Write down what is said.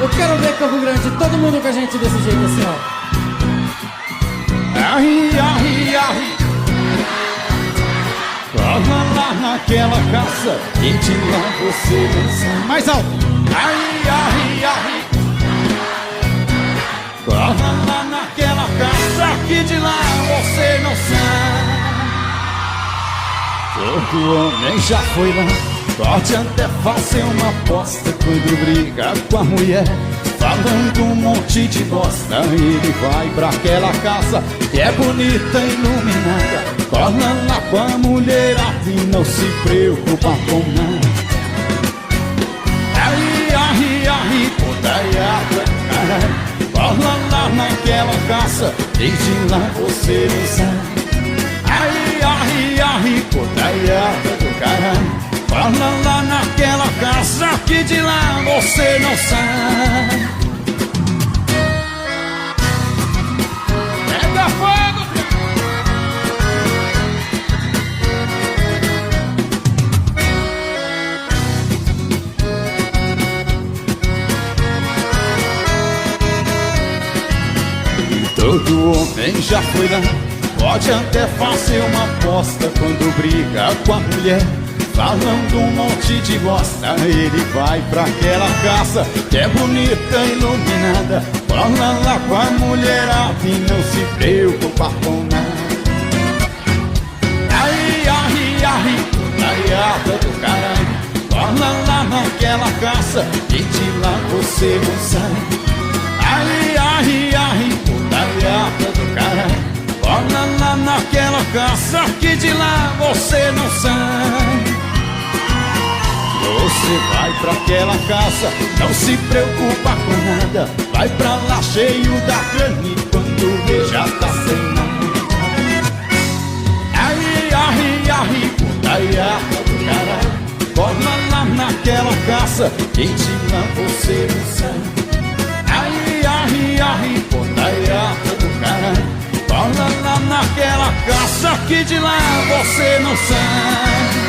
Eu quero ver Campo Grande, todo mundo com a gente desse jeito assim, ó. Ai, ai, ai. Cola lá naquela caça e de lá você dança. Mais alto. Ai, ai, ai. Cola lá naquela caça que de lá você não sai. Todo homem já foi lá, pode até fazer uma aposta quando briga com a mulher, falando um monte de bosta. Ele vai pra aquela casa que é bonita e iluminada, cola lá com a mulherada e não se preocupa com nada. Ai, ai, ai, podaiada, caralho. Cola lá naquela casa e de lá você não sai. Ai, ai, ai, podaiada do caralho. Cola lá naquela casa que de lá você não sai. Pega fogo! Todo homem já foi lá, pode até fazer uma aposta quando briga com a mulher, falando um monte de bosta. Ele vai pra aquela casa que é bonita e iluminada, cola lá com a mulherada e não se preocupa com nada. Ai, ai, ai, putaiada do caralho. Cola lá naquela casa e de lá você não sai. Ai, ai, ai, putaiada do caralho. Cola lá naquela casa que de lá você não sai. Você vai pra aquela casa, não se preocupa com nada, vai pra lá cheio da grana e quando vê já tá sem nada. Ai, ai, ai, putaiada do caralho. Cola lá naquela casa e de lá você não sai. Ai, ai, ai, putaiada do caralho. Cola lá naquela casa que de lá você não sai.